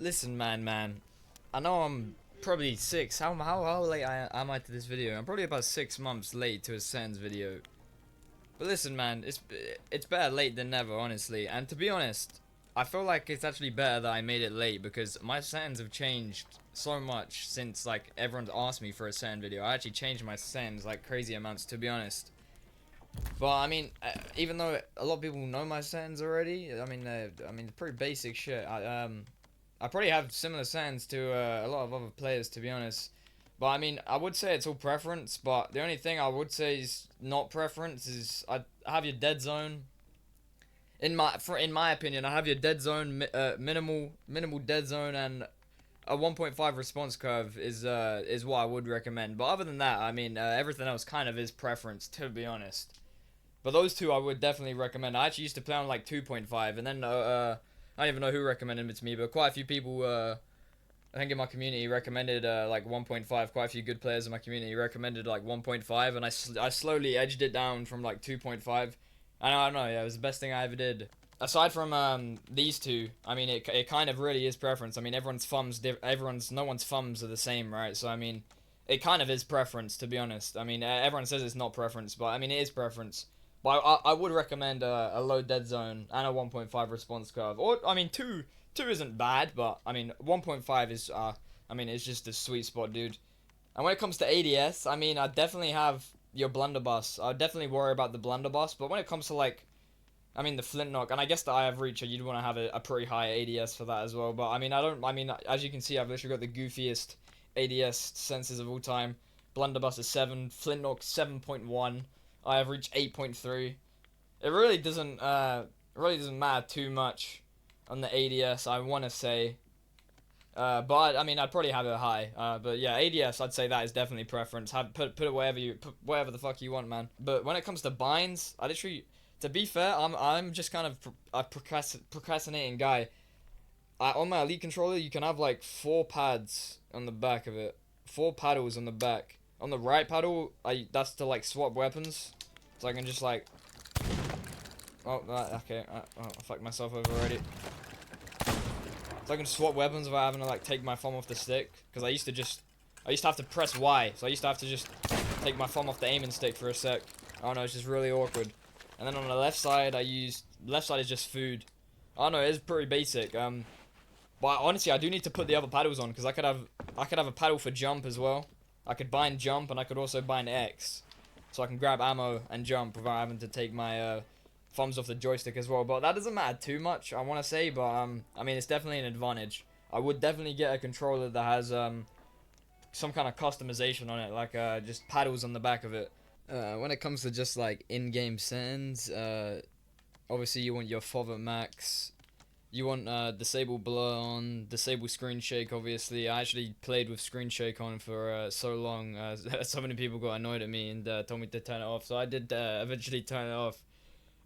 Listen, man. I know I'm probably six. How late am I to this video? I'm probably about 6 months late to a Sans video. But listen, man, it's better late than never, honestly. And to be honest, I feel like it's actually better that I made it late because my Sans have changed so much since like everyone's asked me for a Sans video. I actually changed my Sans like crazy amounts, to be honest. But I mean, even though a lot of people know my Sans already, I mean, pretty basic shit. I probably have similar settings to a lot of other players, to be honest. But I mean, I would say it's all preference. But the only thing I would say is not preference is I have your dead zone. In my opinion, I have your dead zone, minimal dead zone, and a 1.5 response curve is what I would recommend. But other than that, I mean, everything else kind of is preference, to be honest. But those two I would definitely recommend. I actually used to play on like 2.5, and then I don't even know who recommended it to me, but quite a few people, I think in my community recommended like 1.5. Quite a few good players in my community recommended like 1.5, and I slowly edged it down from like 2.5. And I don't know, yeah, it was the best thing I ever did. Aside from these two, I mean, it kind of really is preference. I mean, no one's thumbs are the same, right? So I mean, it kind of is preference, to be honest. I mean, everyone says it's not preference, but I mean, it is preference. But I would recommend a low dead zone and a 1.5 response curve. Or I mean, two isn't bad, but I mean, 1.5 is I mean, it's just a sweet spot, dude. And when it comes to ADS, I mean, I definitely have your blunderbuss. I definitely worry about the blunderbuss, but when it comes to like, I mean, the flintlock, and I guess the eye of reach, you'd want to have a pretty high ADS for that as well. But I mean, I don't. I mean, as you can see, I've literally got the goofiest ADS senses of all time. Blunderbuss is 7, flintlock 7.1, eye of reach 8.3. It really doesn't matter too much on the ADS. I want to say. But I mean, I'd probably have it high. But yeah, ADS, I'd say that is definitely preference. Put it wherever the fuck you want, man. But when it comes to binds, to be fair, I'm just kind of a procrastinating guy. On my Elite controller, you can have like 4 pads on the back of it, 4 paddles on the back. On the right paddle, that's to like swap weapons, so I can just like. Oh, okay. I fucked myself over already. So I can swap weapons without having to like take my thumb off the stick. Because I used to have to press Y. So I used to have to just take my thumb off the aiming stick for a sec. I don't know, it's just really awkward. And then on the left side, left side is just food. I don't know, it's pretty basic. But honestly, I do need to put the other paddles on because I could have a paddle for jump as well. I could bind jump and I could also bind X, so I can grab ammo and jump without having to take my thumbs off the joystick as well. But that doesn't matter too much, I want to say. But I mean, it's definitely an advantage. I would definitely get a controller that has some kind of customization on it, like just paddles on the back of it. When it comes to just like in-game settings, obviously you want your FOV at max. You want disable blur on, disable screen shake. Obviously, I actually played with screen shake on for so long. So many people got annoyed at me and told me to turn it off. So I did eventually turn it off.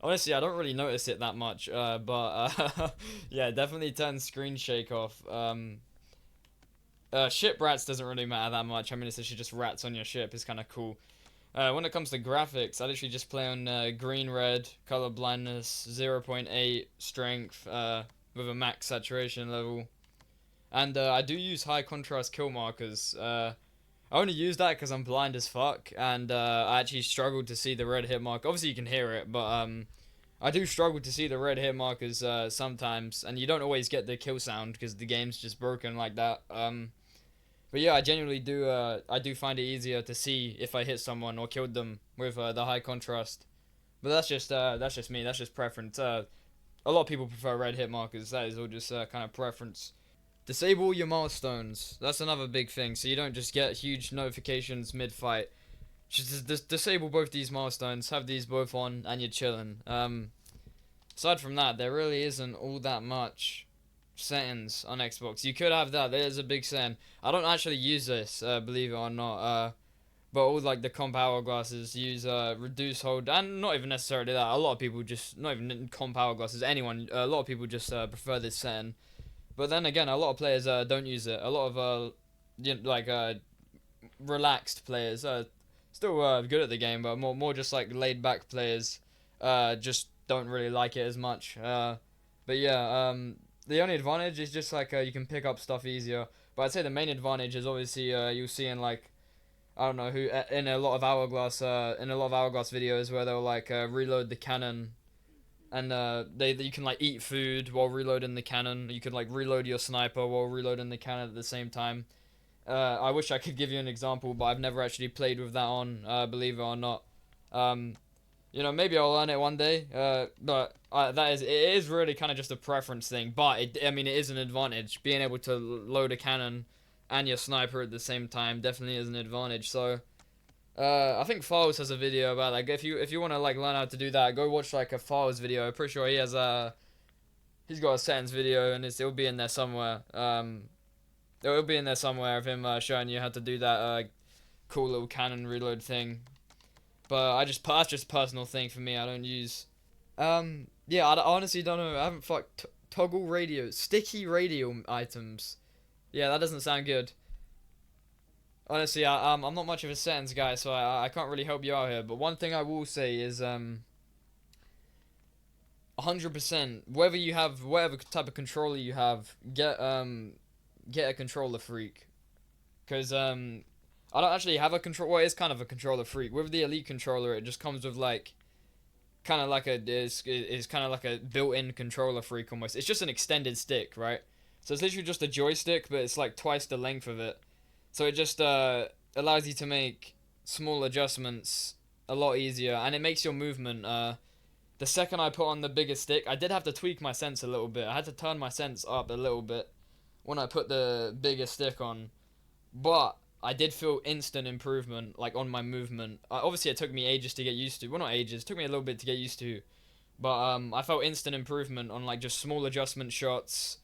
Honestly, I don't really notice it that much. But yeah, definitely turn screen shake off. Ship rats doesn't really matter that much. I mean, it's actually just rats on your ship. It's kind of cool. When it comes to graphics, I literally just play on green, red, color blindness, 0.8 strength, with a max saturation level. And I do use high contrast kill markers. I only use that because I'm blind as fuck, and I actually struggle to see the red hit mark. Obviously, you can hear it, but I do struggle to see the red hit markers sometimes, and you don't always get the kill sound because the game's just broken like that. But yeah, I genuinely do. I do find it easier to see if I hit someone or killed them with the high contrast. But that's just me. That's just preference. A lot of people prefer red hit markers. That is all just kind of preference. Disable your milestones. That's another big thing. So you don't just get huge notifications mid fight. Just disable both these milestones. Have these both on, and you're chilling. Aside from that, there really isn't all that much settings on Xbox. You could have that. There's a big setting. I don't actually use this, believe it or not. But all like the comp hourglasses use reduce hold, and not even necessarily that. A lot of people just not even comp hourglasses. Anyone, a lot of people just prefer this setting. But then again, a lot of players don't use it. A lot of relaxed players still good at the game, but more just like laid back players just don't really like it as much. But yeah, the only advantage is just like you can pick up stuff easier. But I'd say the main advantage is obviously you'll see in like I don't know who in a lot of hourglass videos where they'll like reload the cannon and you can like eat food while reloading the cannon. You could like reload your sniper while reloading the cannon at the same time. I wish I could give you an example, but I've never actually played with that on, believe it or not. Um, maybe I'll learn it one day. But it is really kind of just a preference thing. But I mean, it is an advantage. Being able to load a cannon and your sniper at the same time definitely is an advantage. So, I think Files has a video about like if you want to like learn how to do that, go watch like a Files video. I'm pretty sure he's got a settings video and it'll be in there somewhere. It'll be in there somewhere of him showing you how to do that cool little cannon reload thing. But that's just a personal thing for me. I don't use. Yeah, I honestly don't know. I haven't fucked toggle radio, sticky radio items. Yeah, that doesn't sound good. Honestly, I'm not much of a settings guy, so I can't really help you out here. But one thing I will say is 100%. Whatever type of controller you have, get a controller freak, because I don't actually have a control. Well, it's kind of a controller freak. With the Elite controller, it just comes with like kind of like is kind of like a built-in controller freak almost. It's just an extended stick, right? So it's literally just a joystick, but it's like twice the length of it. So it just allows you to make small adjustments a lot easier, and it makes your movement. The second I put on the bigger stick, I did have to tweak my sense a little bit. I had to turn my sense up a little bit when I put the bigger stick on, but I did feel instant improvement, like on my movement. Obviously, it took me ages to get used to. Well, not ages. It took me a little bit to get used to, but I felt instant improvement on like just small adjustment shots,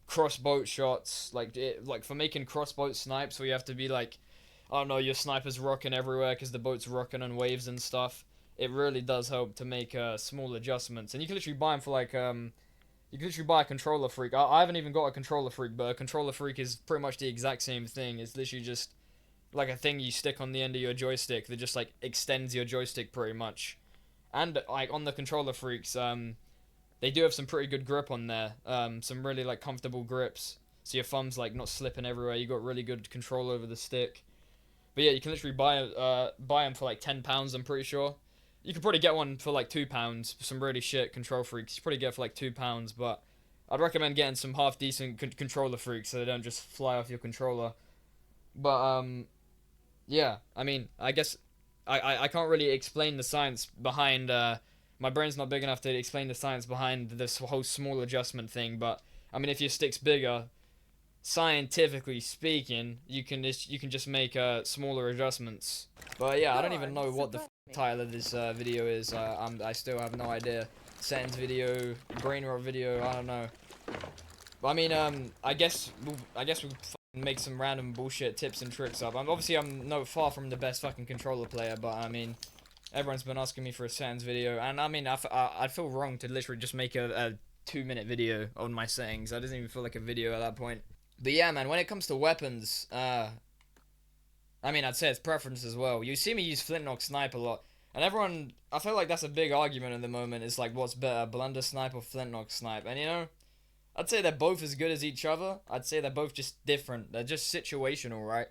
crossbow shots, like for making crossbow snipes where you have to be like, I don't know, your sniper's rocking everywhere because the boat's rocking on waves and stuff. It really does help to make small adjustments, and you can literally buy them for like you can literally buy a controller freak. I haven't even got a controller freak, but a controller freak is pretty much the exact same thing. It's literally just like a thing you stick on the end of your joystick that just like extends your joystick pretty much. And like on the controller freaks, they do have some pretty good grip on there. Some really like comfortable grips, so your thumb's like not slipping everywhere. You got really good control over the stick. But yeah, you can literally buy them for like £10. I'm pretty sure. You could probably get one for like £2. Some really shit control freaks. You probably get it for like £2, but I'd recommend getting some half decent controller freaks so they don't just fly off your controller. But yeah, I mean, I guess I can't really explain the science behind. My brain's not big enough to explain the science behind this whole small adjustment thing. But I mean, if your stick's bigger, scientifically speaking, you can just make smaller adjustments. But yeah, I don't even know what the title of this video is. I still have no idea. Settings video, brain rot video, I don't know. But I mean, I guess we'll make some random bullshit tips and tricks up. I'm no far from the best fucking controller player, but I mean, everyone's been asking me for a settings video, and I mean, I'd feel wrong to literally just make a 2-minute video on my settings. That doesn't even feel like a video at that point. But yeah, man, when it comes to weapons, I mean, I'd say it's preference as well. You see me use flintlock snipe a lot, and everyone, I feel like that's a big argument at the moment. It's like, what's better, blunder snipe or flintlock snipe? And you know, I'd say they're both as good as each other. I'd say they're both just different. They're just situational, right?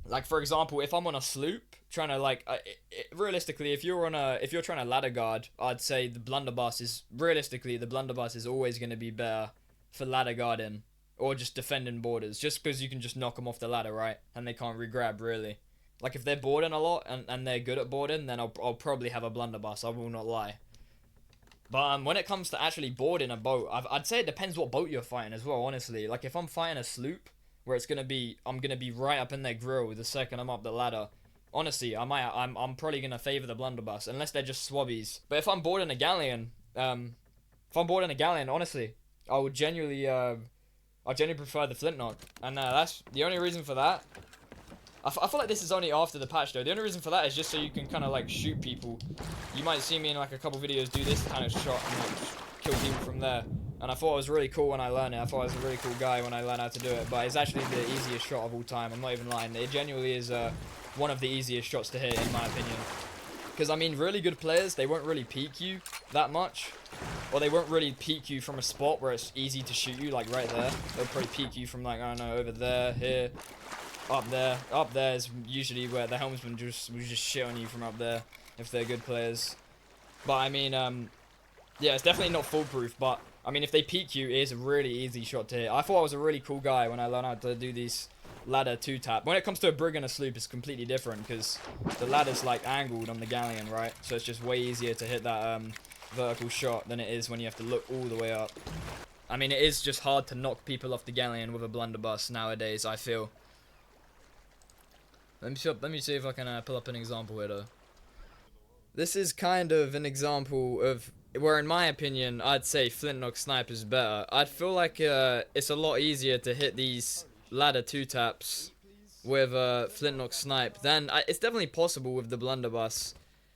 Like, for example, if I'm on a sloop, trying to, like, realistically, if you're trying to ladder guard, I'd say the blunderbuss is always going to be better for ladder guarding, or just defending borders, just because you can just knock them off the ladder, right? And they can't regrab, really. Like, if they're boarding a lot, and they're good at boarding, then I'll probably have a blunderbuss, I will not lie. But when it comes to actually boarding a boat, I'd say it depends what boat you're fighting as well, honestly. Like, if I'm fighting a sloop, where I'm gonna be right up in their grill the second I'm up the ladder, honestly, I'm probably gonna favor the blunderbuss, unless they're just swabbies. But if I'm boarding a galleon, honestly, I would genuinely prefer the flintlock, and that's the only reason for that. I feel like this is only after the patch though. The only reason for that is just so you can kind of like shoot people. You might see me in like a couple videos do this kind of shot and like kill people from there. And I thought it was really cool when I learned it. I thought I was a really cool guy when I learned how to do it. But it's actually the easiest shot of all time. I'm not even lying. It genuinely is one of the easiest shots to hit in my opinion. Because I mean, really good players, they won't really peek you. that much, or they won't really peek you from a spot where it's easy to shoot you, like right there. They'll probably peek you from like, I don't know, over there, here, up there. Up there is usually where the helmsman will just shit on you from up there if they're good players. But I mean, yeah, it's definitely not foolproof, but I mean, if they peek you, it is a really easy shot to hit. I thought I was a really cool guy when I learned how to do these ladder 2-tap. When it comes to a brig and a sloop, it's completely different because the ladder's like angled on the galleon, right? So it's just way easier to hit that vertical shot than it is when you have to look all the way up. I mean, it is just hard to knock people off the galleon with a blunderbuss nowadays, I feel. Let me see if I can pull up an example here, though. This is kind of an example of where, in my opinion, I'd say flintlock snipe is better. I'd feel like it's a lot easier to hit these ladder 2-taps with flintlock snipe. Then it's definitely possible with the blunderbuss.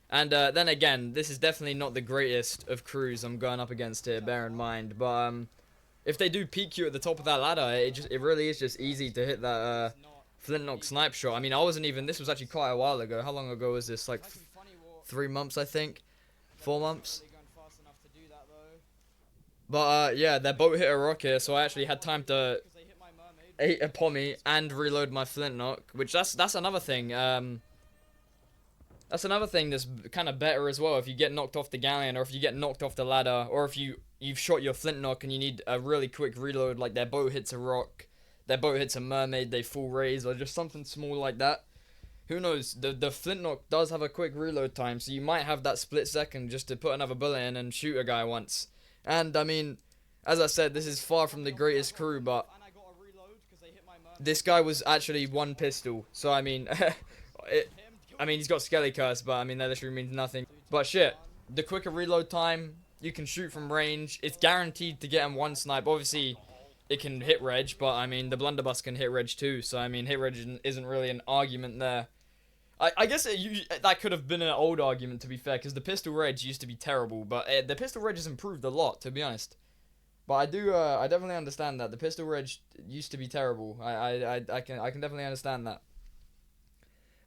And then again, this is definitely not the greatest of crews I'm going up against here, bear in mind. But if they do peek you at the top of that ladder, it really is just easy to hit that flintlock snipe shot. I mean, I wasn't even, this was actually quite a while ago. How long ago was this? Like 3 months, I think. 4 months. But yeah, their boat hit a rock here, so I actually had time to eat a pommy and reload my flintlock, which that's another thing. That's another thing that's kind of better as well. If you get knocked off the galleon, or if you get knocked off the ladder, or if you've shot your flintlock and you need a really quick reload, like their boat hits a rock, their boat hits a mermaid, they full raise, or just something small like that. Who knows? The flintlock does have a quick reload time, so you might have that split second just to put another bullet in and shoot a guy once. And I mean, as I said, this is far from the greatest crew, but this guy was actually one pistol. So I mean, I mean, he's got Skelly Curse, but I mean, that literally means nothing. But shit, the quicker reload time, you can shoot from range. It's guaranteed to get him one snipe. Obviously, it can hit reg, but I mean, the blunderbuss can hit reg too. So I mean, hit reg isn't really an argument there. I guess that could have been an old argument, to be fair, because the pistol reg used to be terrible, but the pistol reg has improved a lot, to be honest. But I definitely understand that the pistol reg used to be terrible. I can definitely understand that.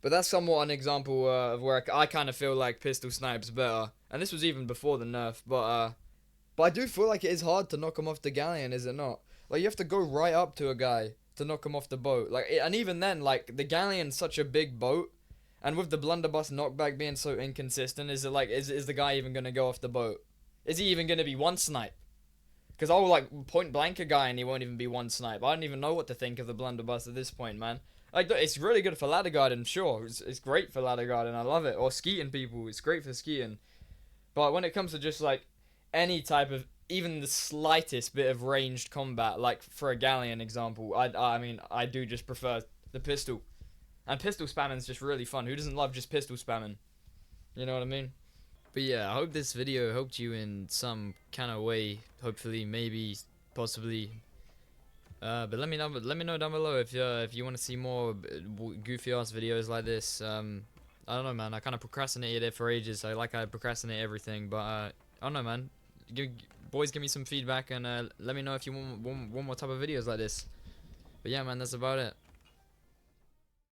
But that's somewhat an example of where I kind of feel like pistol snipe's better, and this was even before the nerf. But I do feel like it is hard to knock him off the galleon, is it not? Like, you have to go right up to a guy to knock him off the boat. Like, and even then, like, the galleon's such a big boat. And with the blunderbuss knockback being so inconsistent, is the guy even going to go off the boat? Is he even going to be one snipe? Because I'll like point blank a guy and he won't even be one snipe. I don't even know what to think of the blunderbuss at this point, man. Like, it's really good for ladder guarding, sure. It's great for ladder guarding, I love it. Or skeeting people, it's great for skeeting. But when it comes to just like any type of, even the slightest bit of ranged combat, like for a galleon example, I mean, I do just prefer the pistol. And pistol spamming is just really fun. Who doesn't love just pistol spamming? You know what I mean? But yeah, I hope this video helped you in some kind of way. Hopefully, maybe, possibly. But let me know down below if you want to see more goofy ass videos like this. I don't know, man. I kind of procrastinated it for ages. I procrastinate everything, but I don't know, man. Boys, give me some feedback and let me know if you want more type of videos like this. But yeah, man, that's about it.